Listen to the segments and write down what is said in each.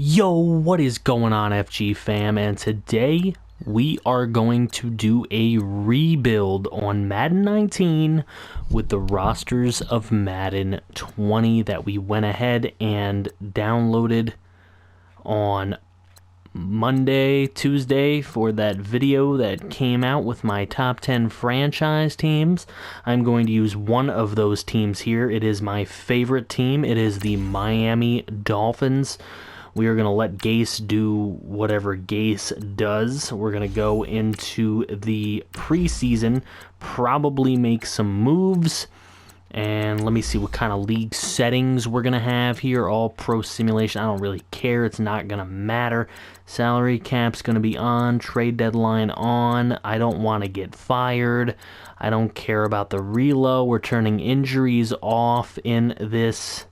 Yo, what is going on, FG fam? And today we are going to do a rebuild on Madden 19 with the rosters of Madden 20 that we went ahead and downloaded on Monday, Tuesday for that video that came out with my top 10 franchise teams. I'm going to use one of those teams here. It is my favorite team. It is the Miami Dolphins. We are going to let Gase do whatever Gase does. We're going to go into the preseason, probably make some moves, and let me see what kind of league settings we're going to have here. All pro simulation. I don't really care. It's not going to matter. Salary cap's going to be on. Trade deadline on. I don't want to get fired. I don't care about the reload. We're turning injuries off in this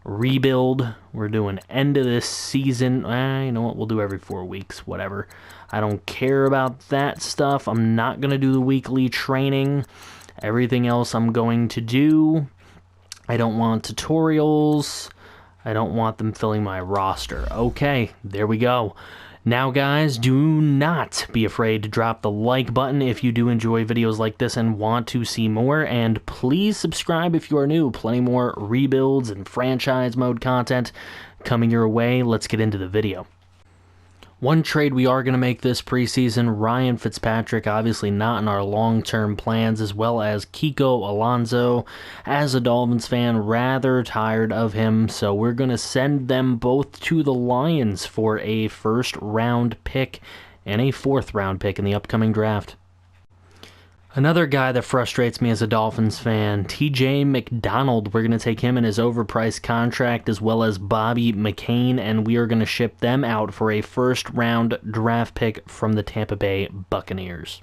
rebuild. We're doing end of this season. You know what? We'll do every 4 weeks. Whatever. I don't care about that stuff. I'm not going to do the weekly training. Everything else I'm going to do. I don't want tutorials. I don't want them filling my roster. Okay, there we go. Now, guys, do not be afraid to drop the like button if you do enjoy videos like this and want to see more. And please subscribe if you are new. Plenty more rebuilds and franchise mode content coming your way. Let's get into the video. One trade we are going to make this preseason, Ryan Fitzpatrick, obviously not in our long-term plans, as well as Kiko Alonso. As a Dolphins fan, rather tired of him, so we're going to send them both to the Lions for a first-round pick and a fourth-round pick in the upcoming draft. Another guy that frustrates me as a Dolphins fan, TJ McDonald. We're going to take him in his overpriced contract, as well as Bobby McCain, and we are going to ship them out for a first-round draft pick from the Tampa Bay Buccaneers.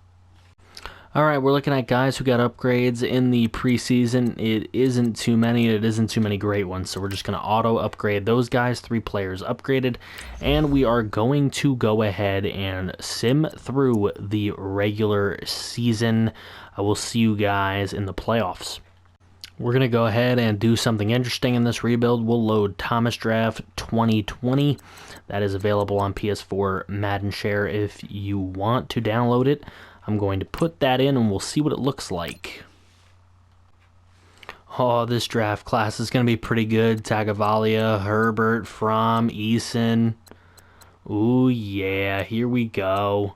All right, we're looking at guys who got upgrades in the preseason. It isn't too many. It isn't too many great ones, so we're just going to auto-upgrade those guys. 3 players upgraded, and we are going to go ahead and sim through the regular season. I will see you guys in the playoffs. We're going to go ahead and do something interesting in this rebuild. We'll load Thomas Draft 2020. That is available on PS4 Madden Share if you want to download it. I'm going to put that in and we'll see what it looks like. Oh, this draft class is going to be pretty good. Tagovailoa, Herbert, Fromm, Eason. Ooh, yeah, here we go.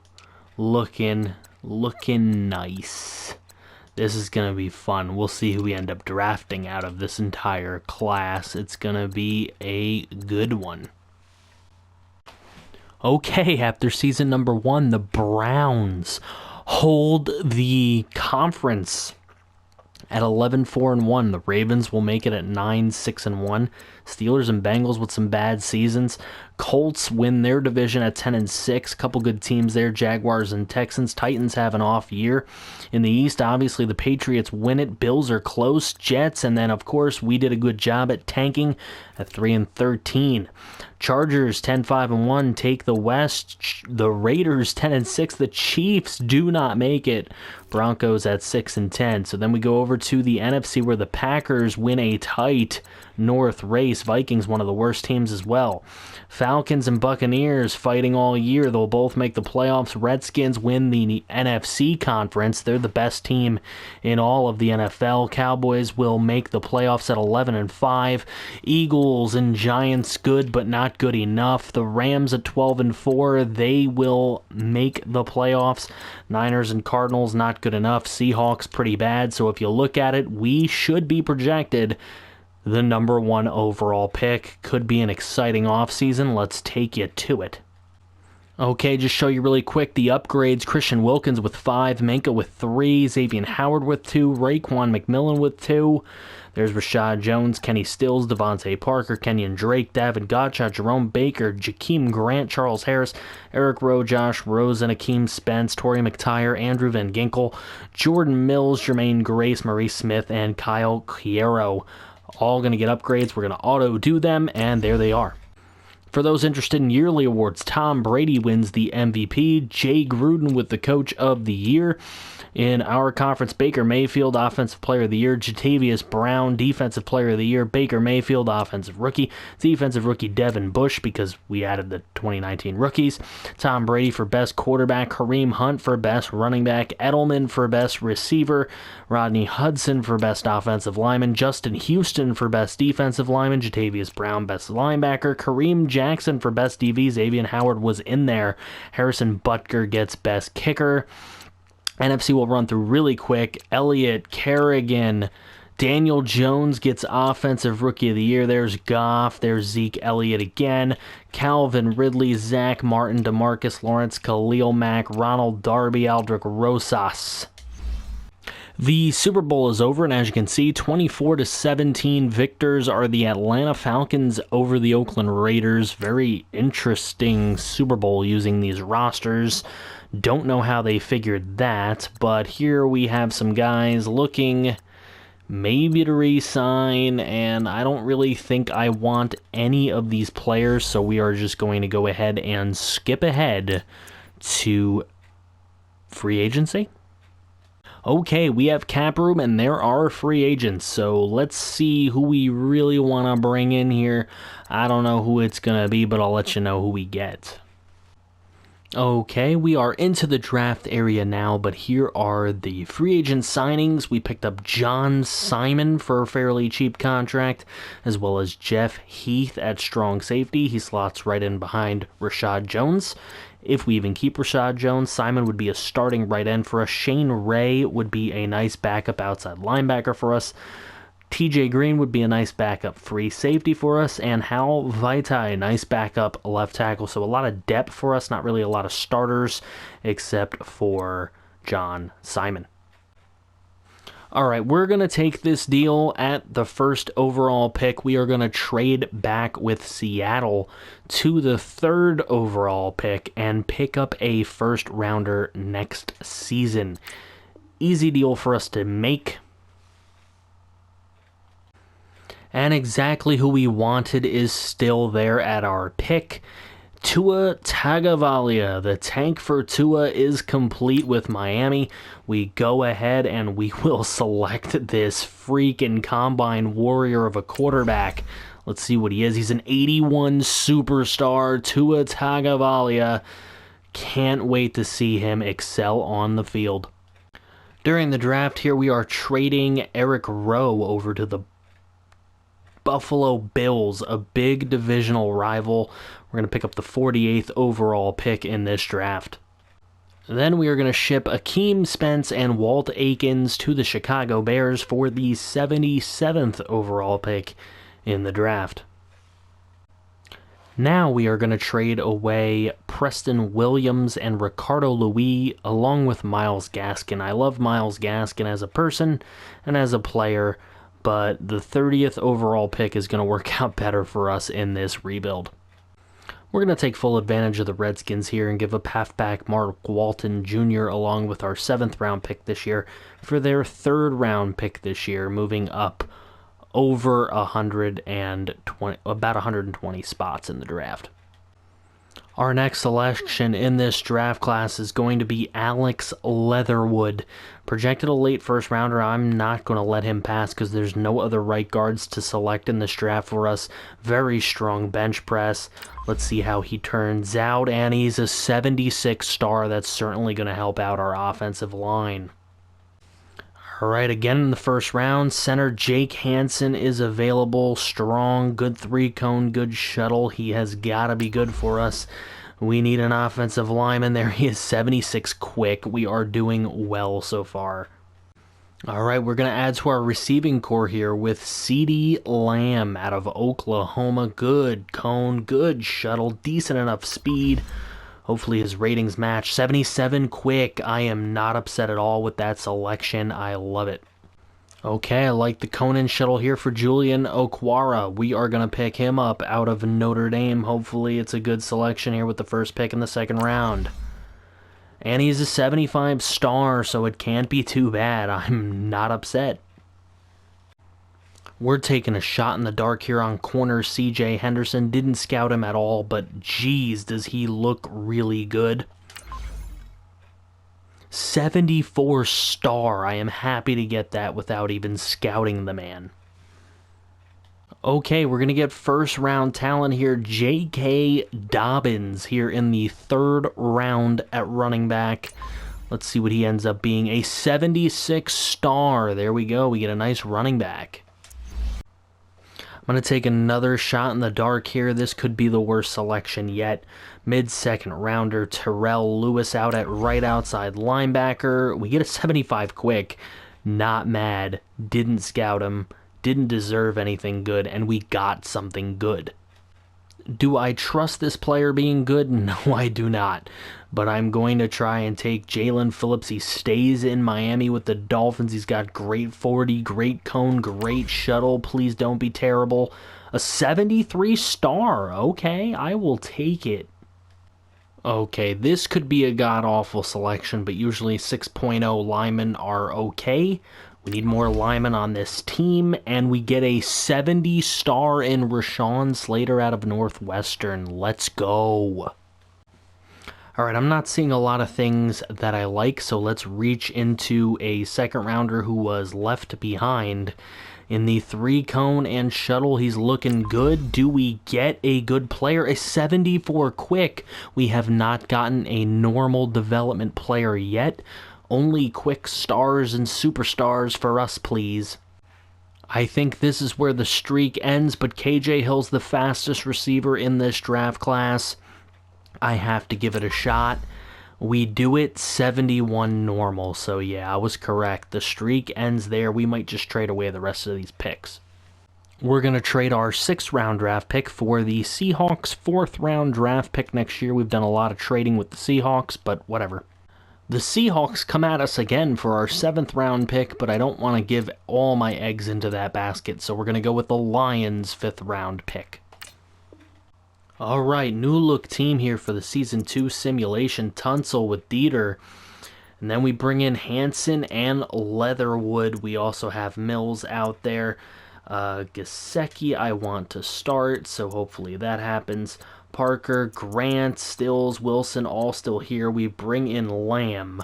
Looking nice. This is going to be fun. We'll see who we end up drafting out of this entire class. It's going to be a good one. Okay, after season number 1, the Browns hold the conference at 11-4-1. The Ravens will make it at 9-6-1. Steelers and Bengals with some bad seasons. Colts win their division at 10-6. Couple good teams there. Jaguars and Texans. Titans have an off year. In the East, obviously, the Patriots win it. Bills are close. Jets, and then, of course, we did a good job at tanking at 3-13. Chargers 10-5-1 take the West. The Raiders 10-6. The Chiefs do not make it. Broncos at 6-10. So then we go over to the NFC where the Packers win a tight North race. Vikings, one of the worst teams as well. Falcons and Buccaneers fighting all year. They'll both make the playoffs. Redskins win the NFC conference. They're the best team in all of the NFL. Cowboys will make the playoffs at 11-5. Eagles and Giants good but not good enough. The Rams at 12-4. They will make the playoffs. Niners and Cardinals not good enough. Seahawks pretty bad. So if you look at it, we should be projected the number 1 overall pick. Could be an exciting offseason. Let's take you to it. Okay, just show you really quick the upgrades. Christian Wilkins with 5, Minka with 3, Xavier Howard with 2, Raekwon McMillan with 2. There's Rashad Jones, Kenny Stills, Devontae Parker, Kenyon Drake, David Gottschalk, Jerome Baker, Jakeem Grant, Charles Harris, Eric Rowe, Josh Rosen, Akeem Spence, Torrey McTyer, Andrew Van Ginkel, Jordan Mills, Jermaine Grace, Maurice Smith, and Kyle Quiero. All going to get upgrades. We're going to auto do them, and there they are. For those interested in yearly awards, Tom Brady wins the MVP, Jay Gruden with the Coach of the Year. In our conference, Baker Mayfield, Offensive Player of the Year, Jatavius Brown, Defensive Player of the Year, Baker Mayfield, Offensive Rookie, Defensive Rookie Devin Bush, because we added the 2019 rookies, Tom Brady for Best Quarterback, Kareem Hunt for Best Running Back, Edelman for Best Receiver, Rodney Hudson for Best Offensive Lineman, Justin Houston for Best Defensive Lineman, Jatavius Brown Best Linebacker, Kareem Jackson for Best DB, Xavier Howard was in there, Harrison Butker gets Best Kicker. NFC will run through really quick. Elliott, Kerrigan, Daniel Jones gets Offensive Rookie of the Year. There's Goff. There's Zeke Elliott again. Calvin Ridley, Zach Martin, DeMarcus Lawrence, Khalil Mack, Ronald Darby, Aldrick Rosas. The Super Bowl is over, and as you can see, 24-17 victors are the Atlanta Falcons over the Oakland Raiders. Very interesting Super Bowl using these rosters. Don't know how they figured that, but here we have some guys looking maybe to re-sign, and I don't really think I want any of these players, so we are just going to go ahead and skip ahead to free agency. Okay, we have cap room, and there are free agents, so let's see who we really want to bring in here. I don't know who it's going to be, but I'll let you know who we get. Okay, we are into the draft area now, but here are the free agent signings. We picked up John Simon for a fairly cheap contract, as well as Jeff Heath at strong safety. He slots right in behind Rashad Jones. If we even keep Rashad Jones, Simon would be a starting right end for us. Shane Ray would be a nice backup outside linebacker for us. TJ Green would be a nice backup free safety for us, and Hal Vaitai, nice backup left tackle. So a lot of depth for us, not really a lot of starters, except for John Simon. All right, we're going to take this deal at the first overall pick. We are going to trade back with Seattle to the third overall pick and pick up a first rounder next season. Easy deal for us to make. And exactly who we wanted is still there at our pick. Tua Tagovailoa, the tank for Tua, is complete with Miami. We go ahead and we will select this freaking combine warrior of a quarterback. Let's see what he is. He's an 81 superstar, Tua Tagovailoa. Can't wait to see him excel on the field. During the draft here, we are trading Eric Rowe over to the Buffalo Bills, a big divisional rival. We're going to pick up the 48th overall pick in this draft. Then we are going to ship Akeem Spence and Walt Aikens to the Chicago Bears for the 77th overall pick in the draft. Now we are going to trade away Preston Williams and Ricardo Louis along with Myles Gaskin. I love Myles Gaskin as a person and as a player, but the 30th overall pick is going to work out better for us in this rebuild. We're going to take full advantage of the Redskins here and give up halfback Mark Walton Jr. along with our 7th round pick this year for their 3rd round pick this year, moving up over 120 spots in the draft. Our next selection in this draft class is going to be Alex Leatherwood. Projected a late first rounder, I'm not going to let him pass because there's no other right guards to select in this draft for us. Very strong bench press. Let's see how he turns out, and he's a 76 star. That's certainly going to help out our offensive line. All right, again in the first round, center Jake Hansen is available. Strong, good 3-cone, good shuttle. He has got to be good for us. We need an offensive lineman. There he is, 76 quick. We are doing well so far. All right, we're going to add to our receiving core here with CeeDee Lamb out of Oklahoma. Good cone, good shuttle, decent enough speed. Hopefully his ratings match. 77 quick. I am not upset at all with that selection. I love it. Okay, I like the Conan shuttle here for Julian Okwara. We are going to pick him up out of Notre Dame. Hopefully it's a good selection here with the first pick in the 2nd round. And he's a 75 star, so it can't be too bad. I'm not upset. We're taking a shot in the dark here on corner. CJ Henderson, didn't scout him at all, but geez, does he look really good. 74 star. I am happy to get that without even scouting the man. Okay, we're going to get first round talent here. J.K. Dobbins here in the 3rd round at running back. Let's see what he ends up being. A 76 star. There we go. We get a nice running back. I'm going to take another shot in the dark here. This could be the worst selection yet. Mid-second rounder, Terrell Lewis out at right outside linebacker. We get a 75 quick. Not mad. Didn't scout him. Didn't deserve anything good, and we got something good. Do I trust this player being good? No, I do not. But I'm going to try and take Jalen Phillips. He stays in Miami with the Dolphins. He's got great 40, great cone, great shuttle. Please don't be terrible. A 73 star. Okay, I will take it. Okay, this could be a god-awful selection, but usually 6.0 linemen are okay. We need more linemen on this team, and we get a 70 star in Rashawn Slater out of Northwestern. Let's go. Alright, I'm not seeing a lot of things that I like, so let's reach into a second rounder who was left behind. In the 3-cone and shuttle, he's looking good. Do we get a good player? A 74 quick. We have not gotten a normal development player yet. Only quick stars and superstars for us, please. I think this is where the streak ends, but KJ Hill's the fastest receiver in this draft class. I have to give it a shot. We do it 71 normal, so yeah, I was correct. The streak ends there. We might just trade away the rest of these picks. We're going to trade our 6th round draft pick for the Seahawks' 4th round draft pick next year. We've done a lot of trading with the Seahawks, but whatever. The Seahawks come at us again for our 7th round pick, but I don't want to give all my eggs into that basket, so we're going to go with the Lions' 5th round pick. Alright, new look team here for the Season 2 simulation. Tunsil with Dieter. And then we bring in Hansen and Leatherwood. We also have Mills out there. Gesicki I want to start, so hopefully that happens. Parker, Grant, Stills, Wilson, all still here. We bring in Lamb,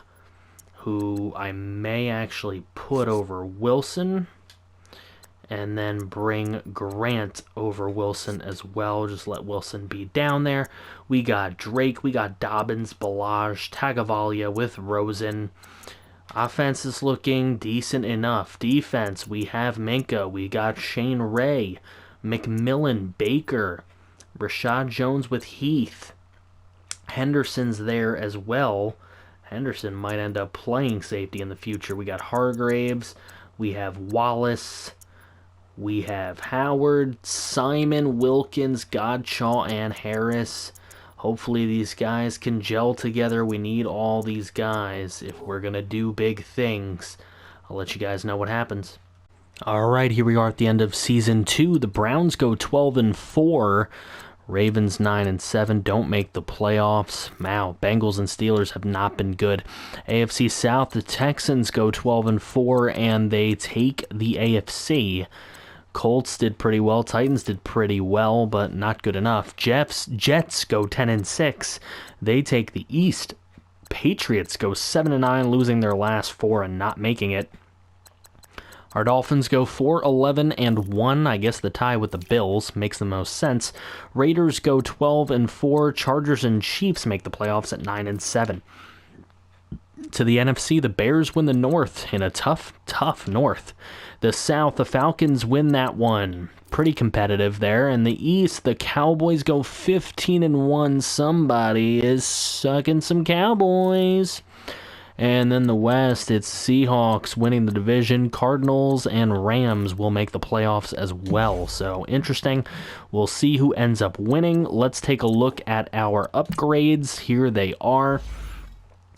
who I may actually put over Wilson. And then bring Grant over Wilson as well. Just let Wilson be down there. We got Drake. We got Dobbins, Balaj, Tagovailoa with Rosen. Offense is looking decent enough. Defense, we have Minka. We got Shane Ray, McMillan, Baker, Rashad Jones with Heath. Henderson's there as well. Henderson might end up playing safety in the future. We got Hargraves. We have Wallace. We have Howard, Simon, Wilkins, Godshaw, and Harris. Hopefully these guys can gel together. We need all these guys if we're going to do big things. I'll let you guys know what happens. Alright, here we are at the end of Season 2. The Browns go 12-4. Ravens 9-7, don't make the playoffs. Wow, Bengals and Steelers have not been good. AFC South, the Texans go 12-4, and they take the AFC. Colts did pretty well. Titans did pretty well, but not good enough. Jets go 10-6. They take the East. Patriots go 7-9, losing their last 4 and not making it. Our Dolphins go 4-11-1. I guess the tie with the Bills makes the most sense. Raiders go 12-4. Chargers and Chiefs make the playoffs at 9-7. To the NFC, the Bears win the North in a tough North. The South, the Falcons win that one. Pretty competitive there. And the East, the Cowboys go 15-1. Somebody is sucking some Cowboys. And then the West, it's Seahawks winning the division. Cardinals and Rams will make the playoffs as well. So, interesting. We'll see who ends up winning. Let's take a look at our upgrades. Here they are.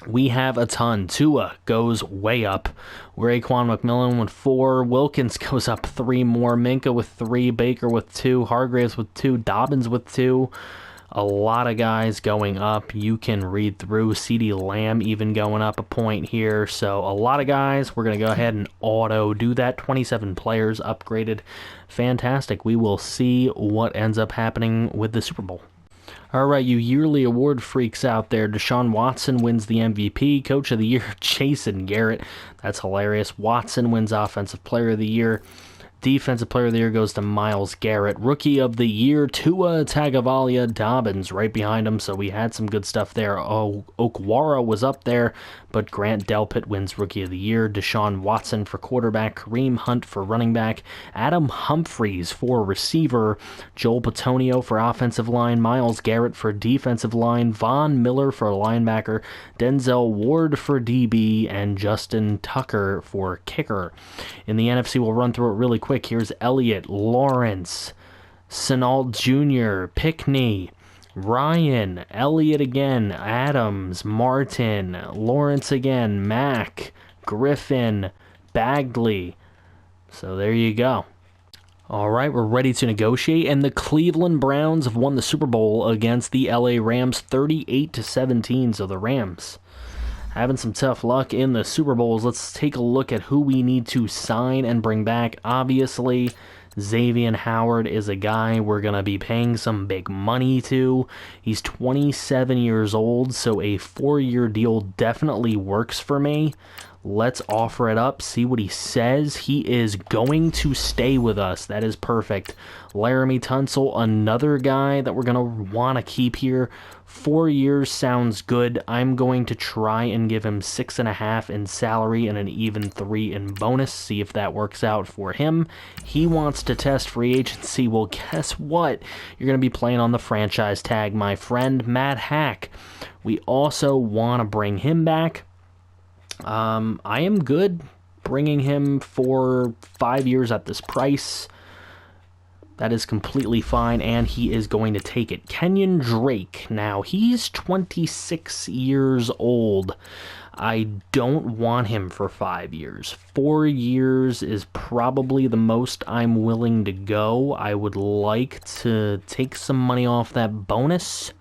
We have a ton. Tua goes way up. Raekwon McMillan with 4. Wilkins goes up 3 more. Minka with 3. Baker with 2. Hargraves with 2. Dobbins with 2. A lot of guys going up. You can read through. CeeDee Lamb even going up a point here. So a lot of guys. We're going to go ahead and auto do that. 27 players upgraded. Fantastic. We will see what ends up happening with the Super Bowl. All right, you yearly award freaks out there. Deshaun Watson wins the MVP. Coach of the Year, Jason Garrett. That's hilarious. Watson wins Offensive Player of the Year. Defensive Player of the Year goes to Myles Garrett. Rookie of the Year, Tua Tagovailoa Dobbins right behind him, so we had some good stuff there. Okwara was up there, but Grant Delpit wins Rookie of the Year. Deshaun Watson for quarterback. Kareem Hunt for running back. Adam Humphries for receiver. Joel Bitonio for offensive line. Myles Garrett for defensive line. Von Miller for linebacker. Denzel Ward for DB. And Justin Tucker for kicker. In the NFC, we'll run through it really quick. Here's Elliott, Lawrence, Sinault Jr., Pickney, Ryan, Elliott again, Adams, Martin, Lawrence again, Mack, Griffin, Bagley. So there you go. All right, we're ready to negotiate, and the Cleveland Browns have won the Super Bowl against the LA Rams 38-17. So the Rams having some tough luck in the Super Bowls. Let's take a look at who we need to sign and bring back. Obviously, Xavier Howard is a guy we're going to be paying some big money to. He's 27 years old, so a 4-year deal definitely works for me. Let's offer it up, see what he says. He is going to stay with us. That is perfect. Laramie Tunsil, another guy that we're going to want to keep here. 4 years sounds good. I'm going to try and give him 6.5 in salary and an even 3 in bonus. See if that works out for him. He wants to test free agency. Well, guess what? You're going to be playing on the franchise tag, my friend. Matt Hack. We also want to bring him back. I am good bringing him for 5 years at this price. That is completely fine, and he is going to take it. Kenyon Drake. Now, he's 26 years old. I don't want him for 5 years. 4 years is probably the most I'm willing to go. I would like to take some money off that bonus,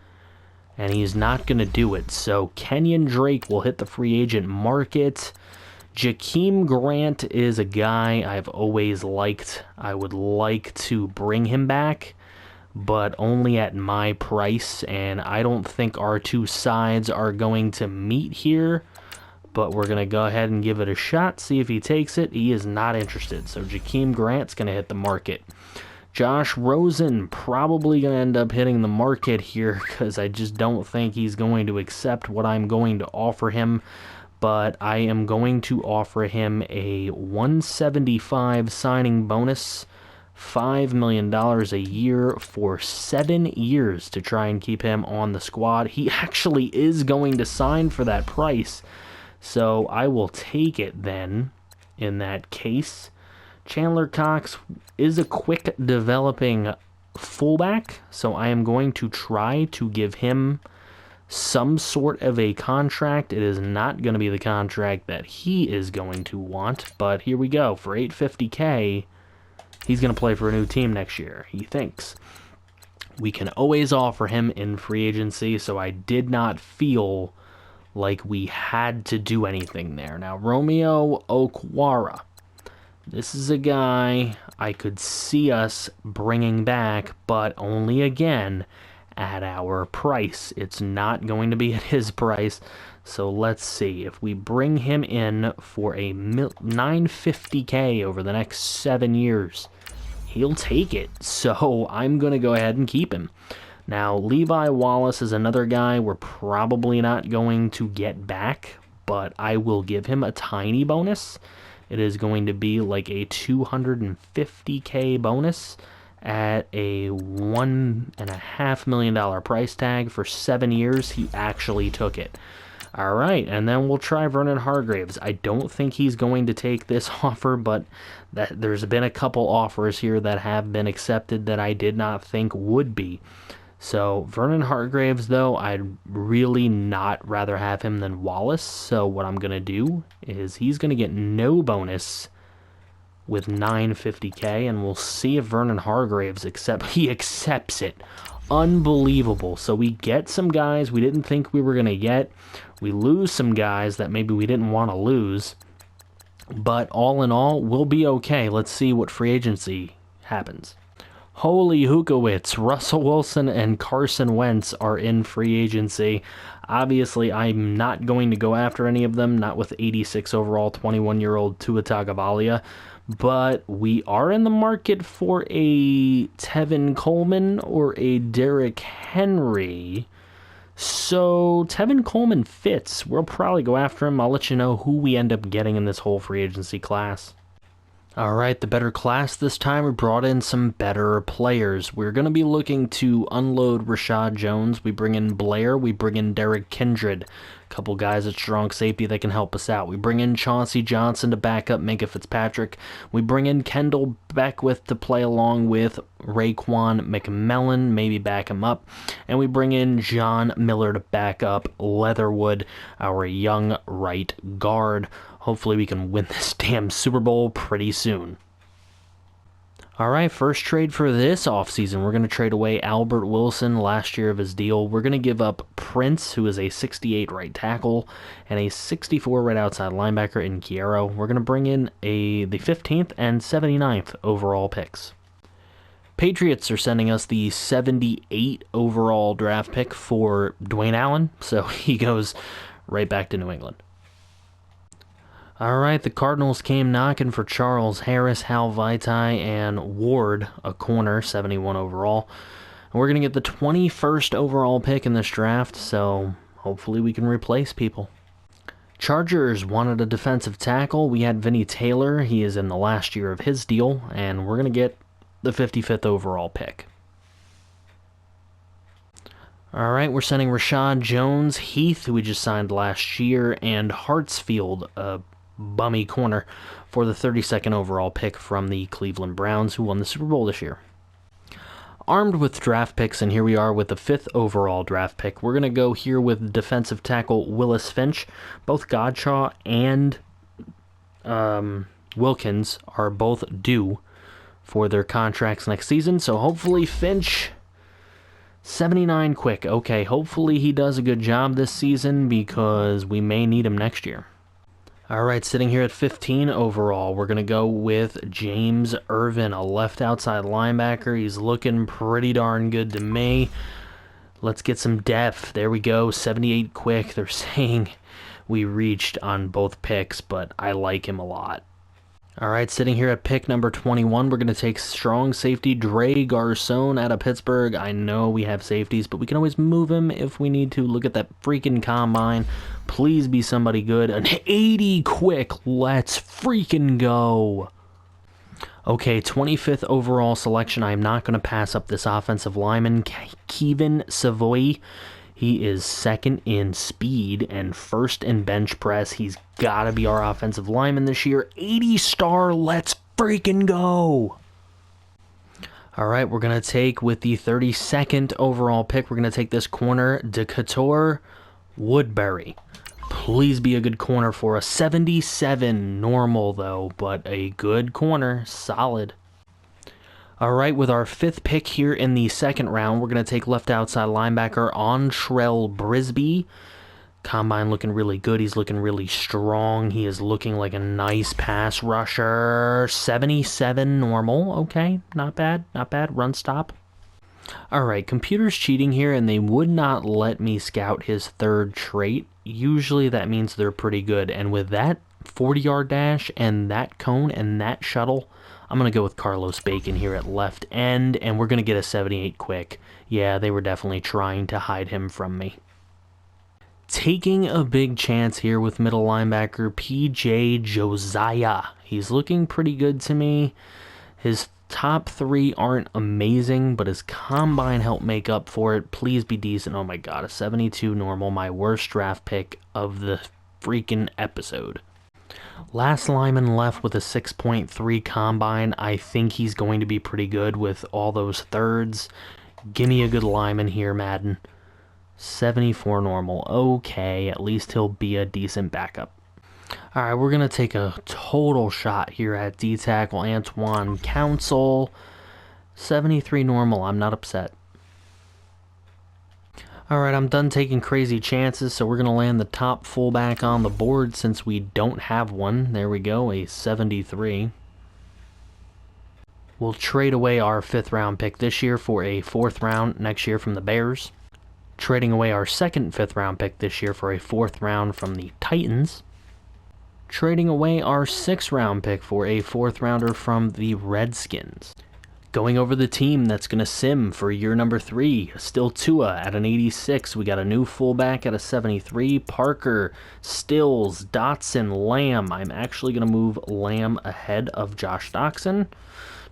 and he's not going to do it. So Kenyon Drake will hit the free agent market. Jakeem Grant is a guy I've always liked. I would like to bring him back, but only at my price, and I don't think our two sides are going to meet here, but we're going to go ahead and give it a shot, see if he takes it. He is not interested, so Jakeem Grant's going to hit the market. Josh Rosen probably going to end up hitting the market here because I just don't think he's going to accept what I'm going to offer him. But I am going to offer him a $175 signing bonus, $5 million a year for 7 years to try and keep him on the squad. He actually is going to sign for that price, so I will take it then in that case. Chandler Cox is a quick developing fullback, so I am going to try to give him some sort of a contract. It is not going to be the contract that he is going to want, but here we go. For $850K, he's going to play for a new team next year, he thinks. We can always offer him in free agency, so I did not feel like we had to do anything there. Now, Romeo Okwara. This is a guy I could see us bringing back, but only again at our price. It's not going to be at his price. So let's see. If we bring him in for a $950K over the next 7 years, he'll take it. So I'm going to go ahead and keep him. Now, Levi Wallace is another guy we're probably not going to get back, but I will give him a tiny bonus. It is going to be like a $250K bonus at a $1.5 million price tag for 7 years. He actually took it. All right, and then we'll try Vernon Hargreaves. I don't think he's going to take this offer, but there's been a couple offers here that have been accepted that I did not think would be. So Vernon Hargreaves, though, I'd really not rather have him than Wallace. So what I'm going to do is he's going to get no bonus with $950K, and we'll see if Vernon Hargreaves he accepts it. unbelievable. So we get some guys we didn't think we were going to get. We lose some guys that maybe we didn't want to lose. But all in all, we'll be okay. Let's see what free agency happens. Holy hookawitz, Russell Wilson and Carson Wentz are in free agency. Obviously, I'm not going to go after any of them, not with 86 overall, 21-year-old Tua Tagovailoa. But we are in the market for a Tevin Coleman or a Derrick Henry. So Tevin Coleman fits. We'll probably go after him. I'll let you know who we end up getting in this whole free agency class. All right, the better class this time. We brought in some better players. We're going to be looking to unload Rashad Jones. We bring in Blair. We bring in Derek Kindred. A couple guys at strong safety that can help us out. We bring in Chauncey Johnson to back up Minka Fitzpatrick. We bring in Kendall Beckwith to play along with Raekwon McMillan, maybe back him up. And we bring in John Miller to back up Leatherwood, our young right guard. Hopefully we can win this damn Super Bowl pretty soon. All right, first trade for this offseason. We're going to trade away Albert Wilson, last year of his deal. We're going to give up Prince, who is a 68 right tackle, and a 64 right outside linebacker in Chiaro. We're going to bring in the 15th and 79th overall picks. Patriots are sending us the 78 overall draft pick for Dwayne Allen, so he goes right back to New England. All right, the Cardinals came knocking for Charles Harris, Hal Vaitai, and Ward, a corner, 71 overall. And we're going to get the 21st overall pick in this draft, so hopefully we can replace people. Chargers wanted a defensive tackle. We had Vinny Taylor. He is in the last year of his deal, and we're going to get the 55th overall pick. All right, we're sending Rashad Jones, Heath, who we just signed last year, and Hartsfield, a bummy corner, for the 32nd overall pick from the Cleveland Browns, who won the Super Bowl this year. Armed with draft picks, and here we are with the 5th overall draft pick. We're going to go here with defensive tackle Willis Finch. Both Godshaw and Wilkins are both due for their contracts next season, so hopefully Finch, 79 quick. Okay, hopefully he does a good job this season because we may need him next year. All right, sitting here at 15 overall, we're going to go with James Irvin, a left outside linebacker. He's looking pretty darn good to me. Let's get some depth. There we go, 78 quick. They're saying we reached on both picks, but I like him a lot. All right, sitting here at pick number 21, we're going to take strong safety Dre Garcon out of Pittsburgh. I know we have safeties, but we can always move him if we need to. Look at that freaking combine. Please be somebody good. An 80 quick. Let's freaking go. Okay, 25th overall selection. I am not going to pass up this offensive lineman, Kevin Savoy. He is second in speed and first in bench press. He's got to be our offensive lineman this year. 80 star, let's freaking go. All right, we're going to take with the 32nd overall pick, we're going to take this corner, Decatur Woodbury. Please be a good corner for us. 77 normal, though, but a good corner, solid. All right, with our 5th pick here in the 2nd round, we're going to take left outside linebacker Ontrell Brisby. Combine looking really good. He's looking really strong. He is looking like a nice pass rusher. 77 normal. Okay, not bad, not bad. Run stop. All right, computer's cheating here, and they would not let me scout his 3rd trait. Usually that means they're pretty good, and with that 40-yard dash and that cone and that shuttle, I'm going to go with Carlos Bacon here at left end, and we're going to get a 78 quick. Yeah, they were definitely trying to hide him from me. Taking a big chance here with middle linebacker P.J. Josiah. He's looking pretty good to me. His top 3 aren't amazing, but his combine helped make up for it. Please be decent. Oh my god, a 72 normal, my worst draft pick of the freaking episode. Last lineman left with a 6.3 combine. I think he's going to be pretty good with all those thirds. Give me a good lineman here, Madden. 74 normal. Okay, at least he'll be a decent backup. All right, we're going to take a total shot here at D-tackle Antoine Council. 73 normal. I'm not upset. Alright, I'm done taking crazy chances, so we're going to land the top fullback on the board since we don't have one. There we go, a 73. We'll trade away our 5th round pick this year for a 4th round next year from the Bears. Trading away our 2nd 5th round pick this year for a 4th round from the Titans. Trading away our 6th round pick for a 4th rounder from the Redskins. Going over the team that's going to sim for year number 3, still Tua at an 86. We got a new fullback at a 73. Parker, Stills, Dotson, Lamb. I'm actually going to move Lamb ahead of Josh Doxson,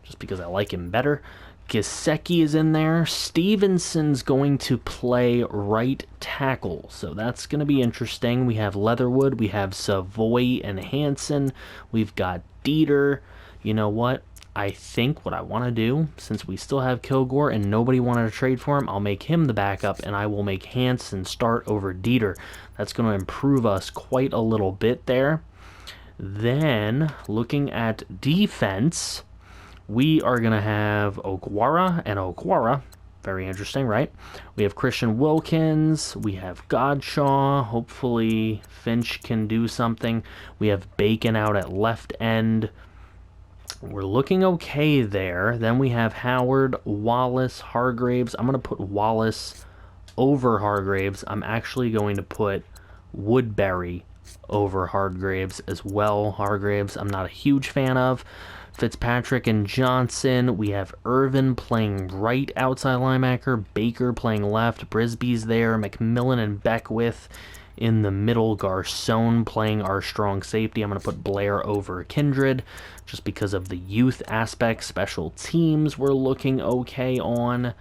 just because I like him better. Gesicki is in there. Stevenson's going to play right tackle, so that's going to be interesting. We have Leatherwood, we have Savoy and Hansen. We've got Dieter. You know what? I think what I want to do, since we still have Kilgore and nobody wanted to trade for him, I'll make him the backup, and I will make Hansen start over Dieter. That's going to improve us quite a little bit there. Then, looking at defense, we are going to have Okwara and Okwara. Very interesting, right? We have Christian Wilkins. We have Godshaw. Hopefully, Finch can do something. We have Bacon out at left end. We're looking okay there. Then we have Howard, Wallace, Hargraves. I'm going to put Wallace over Hargraves. I'm actually going to put Woodbury over Hargraves as well. Hargraves, I'm not a huge fan of. Fitzpatrick and Johnson. We have Irvin playing right outside linebacker. Baker playing left. Brisby's there. McMillan and Beckwith in the middle. Garcon playing our strong safety. I'm going to put Blair over Kindred just because of the youth aspect. Special teams we're looking okay on.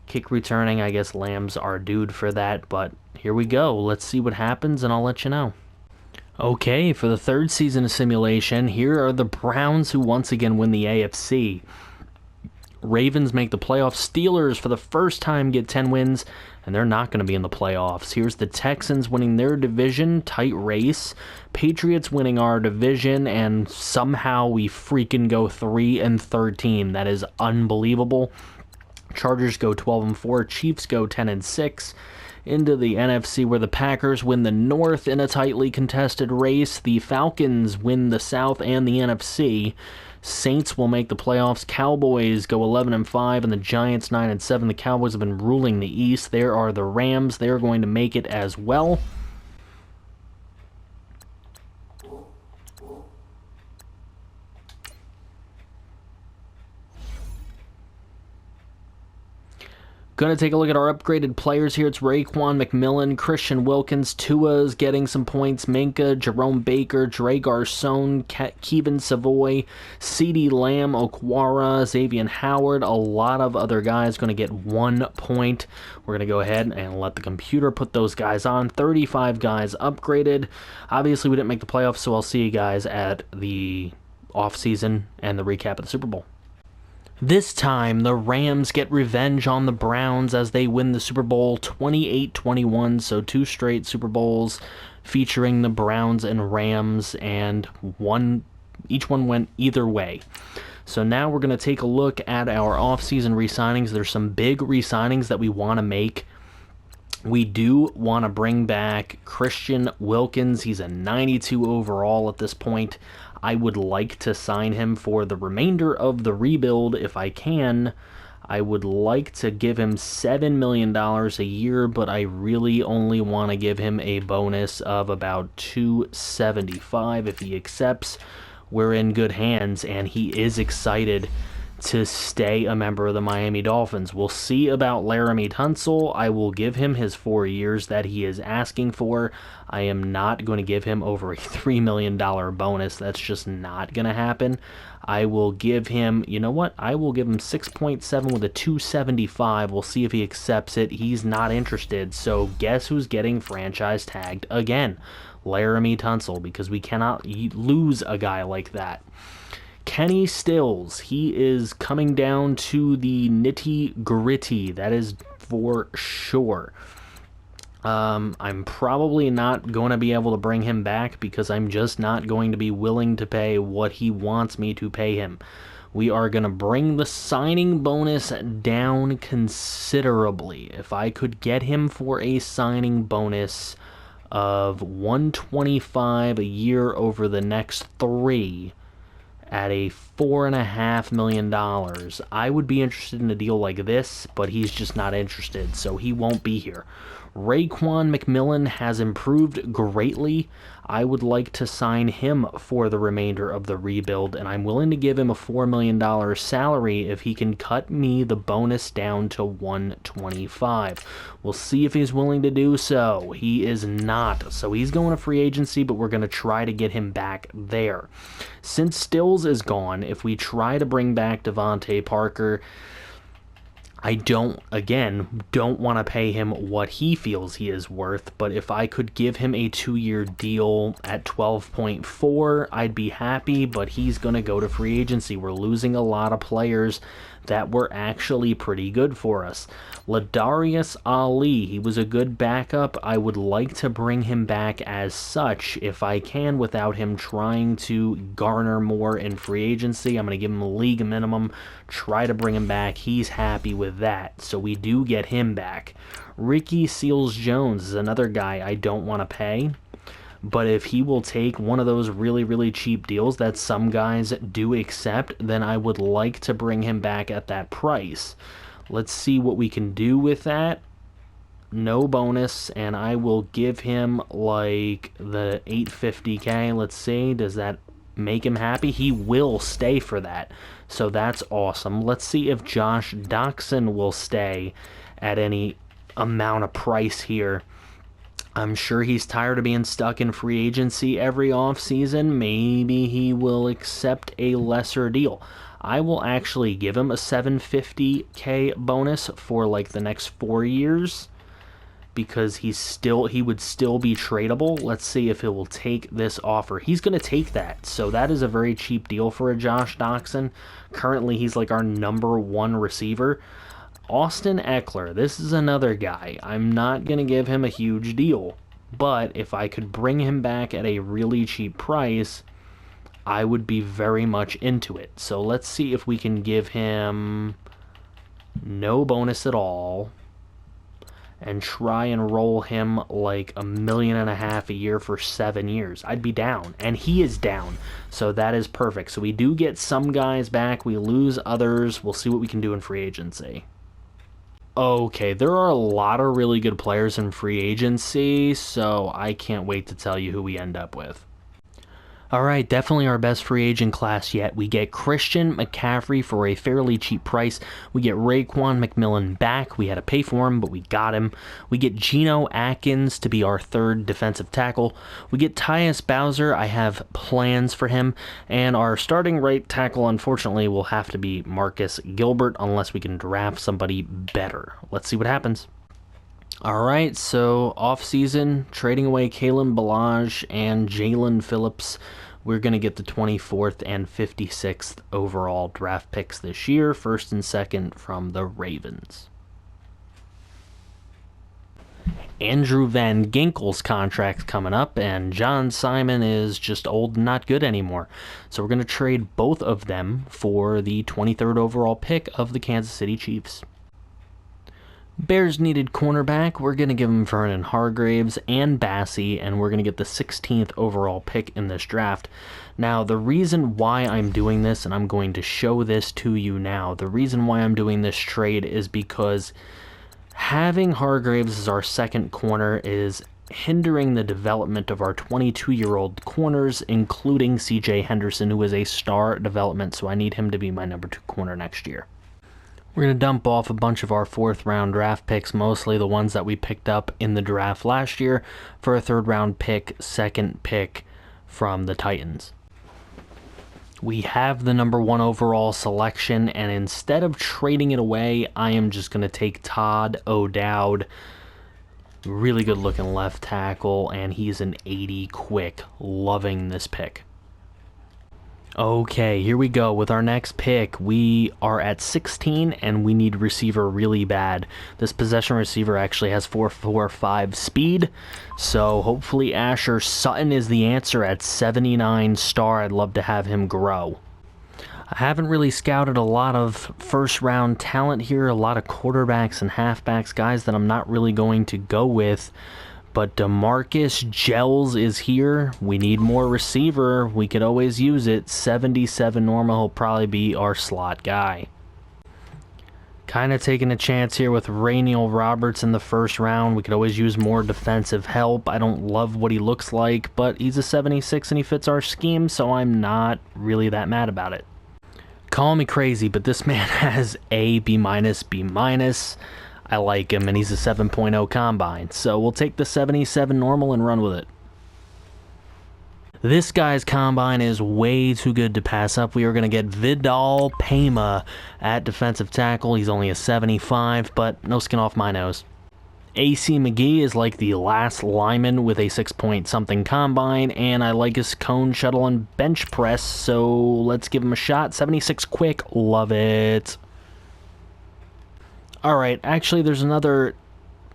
Kick returning, I guess Lamb's our dude for that, but here we go. Let's see what happens, and I'll let you know. Okay, for the 3rd season of simulation, here are the Browns who once again win the AFC. Ravens make the playoffs. Steelers, for the first time, get 10 wins, and they're not going to be in the playoffs. Here's the Texans winning their division, tight race. Patriots winning our division, and somehow we freaking go 3-13. That is unbelievable. Chargers go 12-4. Chiefs go 10-6. Into the NFC, where the Packers win the North in a tightly contested race. The Falcons win the South and the NFC. Saints will make the playoffs. Cowboys go 11-5, and the Giants 9-7. The Cowboys have been ruling the East. There are the Rams. They're going to make it as well. Going to take a look at our upgraded players here. It's Raekwon McMillan, Christian Wilkins, Tua's getting some points, Minka, Jerome Baker, Dre Garcon, Kevin Savoy, CeeDee Lamb, Okwara, Xavier Howard. A lot of other guys going to get 1 point. We're going to go ahead and let the computer put those guys on. 35 guys upgraded. Obviously, we didn't make the playoffs, so I'll see you guys at the offseason and the recap of the Super Bowl. This time, the Rams get revenge on the Browns as they win the Super Bowl 28-21, so 2 straight Super Bowls featuring the Browns and Rams, and each one went either way. So now we're going to take a look at our offseason re-signings. There's some big re-signings that we want to make. We do want to bring back Christian Wilkins. He's a 92 overall at this point. I would like to sign him for the remainder of the rebuild if I can. I would like to give him $7 million a year, but I really only want to give him a bonus of about $275 if he accepts. We're in good hands, and he is excited to stay a member of the Miami Dolphins. We'll see about Laramie Tunsil. I will give him his 4 years that he is asking for. I am not going to give him over a $3 million bonus. That's just not going to happen. I will give him, you know what? I will give him 6.7 with a 275. We'll see if he accepts it. He's not interested. So guess who's getting franchise tagged again? Laramie Tunsil, because we cannot lose a guy like that. Kenny Stills, he is coming down to the nitty-gritty. That is for sure. I'm probably not going to be able to bring him back because I'm just not going to be willing to pay what he wants me to pay him. we are going to bring the signing bonus down considerably. If I could get him for a signing bonus of $125 a year over the next 3 at a $4.5 million, I would be interested in a deal like this, but he's just not interested, so he won't be here. Raekwon McMillan has improved greatly. I would like to sign him for the remainder of the rebuild, and I'm willing to give him a $4 million salary if he can cut me the bonus down to $125. We'll see if he's willing to do so. He is not, so he's going to free agency, but we're going to try to get him back there. Since Stills is gone, if we try to bring back Devontae Parker, I don't want to pay him what he feels he is worth, but if I could give him a 2-year deal at 12.4, I'd be happy, but he's going to go to free agency. We're losing a lot of players that were actually pretty good for us. Ladarius Ali, he was a good backup. I would like to bring him back as such if I can without him trying to garner more in free agency. I'm going to give him a league minimum, try to bring him back. He's happy with that, so we do get him back. Ricky Seals-Jones is another guy I don't want to pay, but if he will take one of those really, really cheap deals that some guys do accept, then I would like to bring him back at that price. Let's see what we can do with that. No bonus, and I will give him like the $850K. Let's see, does that make him happy? He will stay for that, so that's awesome. Let's see if Josh Doxson will stay at any amount of price here. I'm sure he's tired of being stuck in free agency every offseason. Maybe he will accept a lesser deal. I will actually give him a $750K bonus for like the next 4 years because he would still be tradable. Let's see if he will take this offer. He's going to take that, so that is a very cheap deal for a Josh Doxson. Currently, he's like our #1 receiver. Austin Eckler, this is another guy. I'm not going to give him a huge deal, but if I could bring him back at a really cheap price, I would be very much into it. So let's see if we can give him no bonus at all and try and roll him like $1.5 million a year for 7 years. I'd be down, and he is down, so that is perfect. So we do get some guys back, we lose others. We'll see what we can do in free agency. Okay, there are a lot of really good players in free agency, so I can't wait to tell you who we end up with. Alright, definitely our best free agent class yet. We get Christian McCaffrey for a fairly cheap price. We get Raekwon McMillan back. We had to pay for him, but we got him. We get Geno Atkins to be our 3rd defensive tackle. We get Tyus Bowser. I have plans for him. And our starting right tackle, unfortunately, will have to be Marcus Gilbert unless we can draft somebody better. Let's see what happens. Alright, so offseason, trading away Kalen Ballage and Jalen Phillips. We're going to get the 24th and 56th overall draft picks this year, 1st and 2nd from the Ravens. Andrew Van Ginkel's contract's coming up, and John Simon is just old and not good anymore. So we're going to trade both of them for the 23rd overall pick of the Kansas City Chiefs. Bears needed cornerback. We're going to give them Vernon Hargreaves and Bassey, and we're going to get the 16th overall pick in this draft. Now, the reason why I'm doing this, and I'm going to show this to you now, the reason why I'm doing this trade is because having Hargreaves as our second corner is hindering the development of our 22-year-old corners, including C.J. Henderson, who is a star development, so I need him to be my #2 corner next year. We're going to dump off a bunch of our 4th-round draft picks, mostly the ones that we picked up in the draft last year, for a 3rd-round pick, 2nd pick from the Titans. We have the #1 overall selection, and instead of trading it away, I am just going to take Todd O'Dowd, really good-looking left tackle, and he's an 80 quick. Loving this pick. Okay, here we go with our next pick. We are at 16, and we need receiver really bad. This possession receiver actually has 4.45 speed, so hopefully Asher Sutton is the answer at 79 star. I'd love to have him grow. I haven't really scouted a lot of first-round talent here, a lot of quarterbacks and halfbacks, guys that I'm not really going to go with. But DeMarcus Gels is here. We need more receiver. We could always use it. 77 normal. He'll probably be our slot guy. Kind of taking a chance here with Rainiel Roberts in the first round. We could always use more defensive help. I don't love what he looks like, but he's a 76 and he fits our scheme, so I'm not really that mad about it. Call me crazy, but this man has A, B-, B-. I like him, and he's a 7.0 combine. So we'll take the 77 normal and run with it. This guy's combine is way too good to pass up. We are going to get Vidal Pema at defensive tackle. He's only a 75, but no skin off my nose. AC McGee is like the last lineman with a 6-point-something combine, and I like his cone, shuttle, and bench press, so let's give him a shot. 76 quick, love it. Alright, actually there's another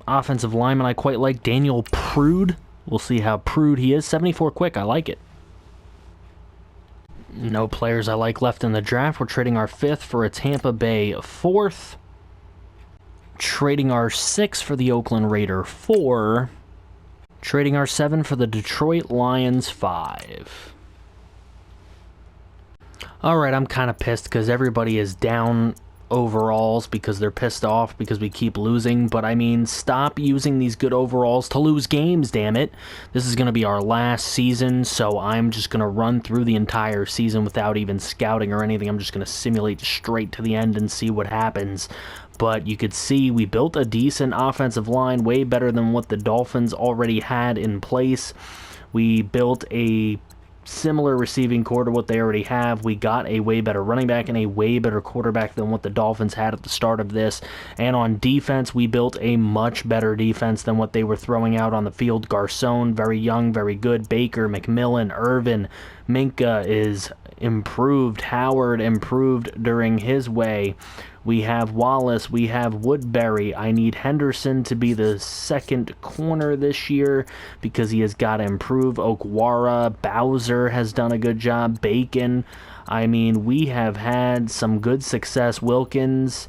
offensive lineman I quite like, Daniel Prude. We'll see how Prude he is. 74 quick, I like it. No players I like left in the draft. We're trading our 5th for a Tampa Bay 4th. Trading our 6 for the Oakland Raider 4. Trading our 7 for the Detroit Lions 5. Alright, I'm kind of pissed because everybody is down overalls because they're pissed off because we keep losing, but I mean, stop using these good overalls to lose games, damn it. This is going to be our last season, so I'm just going to run through the entire season without even scouting or anything. I'm just going to simulate straight to the end and see what happens. But you could see we built a decent offensive line, way better than what the Dolphins already had in place. We built a similar receiving core to what they already have. We got a way better running back and a way better quarterback than what the Dolphins had at the start of this. And on defense, we built a much better defense than what they were throwing out on the field. Garcon, very young, very good. Baker, McMillan, Irvin, Minka is improved. Howard improved during his way. We have Wallace, we have Woodbury. I need Henderson to be the second corner this year because he has got to improve. Okwara, Bowser has done a good job. Bacon. I mean, we have had some good success. Wilkins.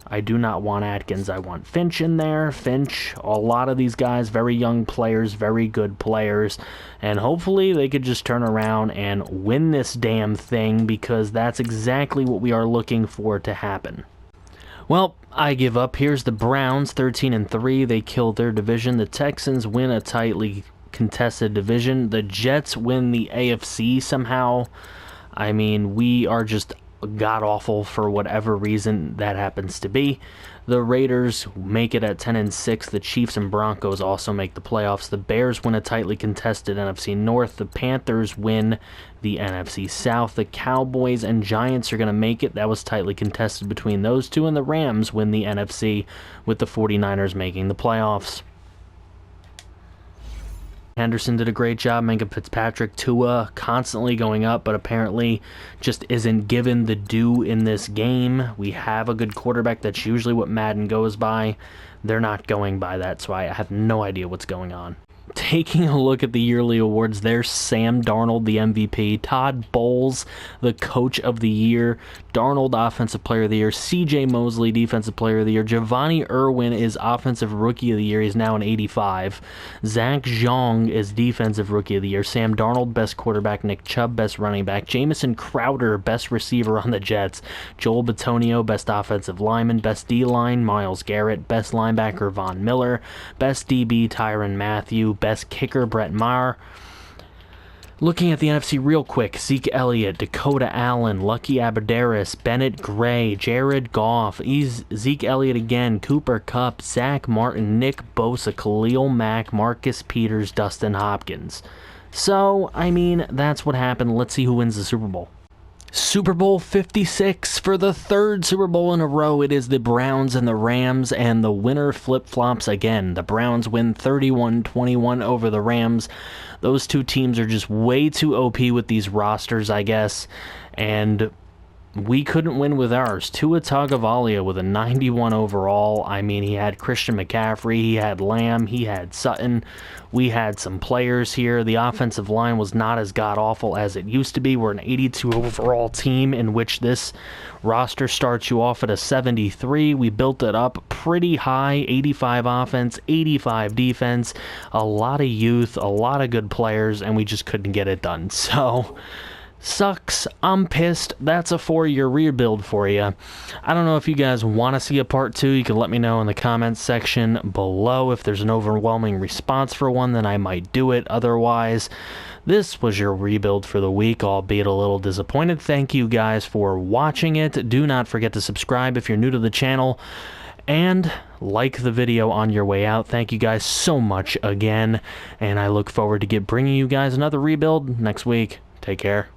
I do not want Atkins. I want Finch in there. Finch, a lot of these guys, very young players, very good players. And hopefully they could just turn around and win this damn thing because that's exactly what we are looking for to happen. Well, I give up. Here's the Browns, 13-3. They killed their division. The Texans win a tightly contested division. The Jets win the AFC somehow. I mean, we are just god-awful for whatever reason that happens to be. The Raiders make it at 10-6. The Chiefs and Broncos also make the playoffs. The Bears win a tightly contested NFC North. The Panthers win the NFC South. The Cowboys and Giants are going to make it. That was tightly contested between those two. And the Rams win the NFC with the 49ers making the playoffs. Henderson did a great job. Minka Fitzpatrick, Tua constantly going up, but apparently just isn't given the due in this game. We have a good quarterback. That's usually what Madden goes by. They're not going by that, so I have no idea what's going on. Taking a look at the yearly awards, there's Sam Darnold, the MVP, Todd Bowles, the Coach of the Year, Darnold, Offensive Player of the Year, C.J. Mosley, Defensive Player of the Year, Giovanni Irwin is Offensive Rookie of the Year, he's now an 85, Zach Zhang is Defensive Rookie of the Year, Sam Darnold, Best Quarterback, Nick Chubb, Best Running Back, Jamison Crowder, Best Receiver on the Jets, Joel Bitonio, Best Offensive Lineman, Best D-Line, Myles Garrett, Best Linebacker, Von Miller, Best DB, Tyrann Mathieu, Best Kicker, Brett Maher. Looking at the NFC real quick, Zeke Elliott, Dakota Allen, Lucky Abadaris, Bennett Gray, Jared Goff, Zeke Elliott again, Cooper Kupp, Zach Martin, Nick Bosa, Khalil Mack, Marcus Peters, Dustin Hopkins. So, I mean, that's what happened. Let's see who wins the Super Bowl. Super Bowl 56 for the third Super Bowl in a row. It is the Browns and the Rams, and the winner flip-flops again. The Browns win 31-21 over the Rams. Those two teams are just way too OP with these rosters, I guess, and we couldn't win with ours. Tua Tagovailoa with a 91 overall. I mean, he had Christian McCaffrey, he had Lamb, he had Sutton. We had some players here. The offensive line was not as god-awful as it used to be. We're an 82 overall team in which this roster starts you off at a 73. We built it up pretty high, 85 offense, 85 defense, a lot of youth, a lot of good players, and we just couldn't get it done. So, sucks. I'm pissed. That's a 4-year rebuild for you. I don't know if you guys want to see a part 2. You can let me know in the comments section below. If there's an overwhelming response for one, then I might do it. Otherwise, this was your rebuild for the week, albeit a little disappointed. Thank you guys for watching it. Do not forget to subscribe if you're new to the channel, and like the video on your way out. Thank you guys so much again, and I look forward to bringing you guys another rebuild next week. Take care.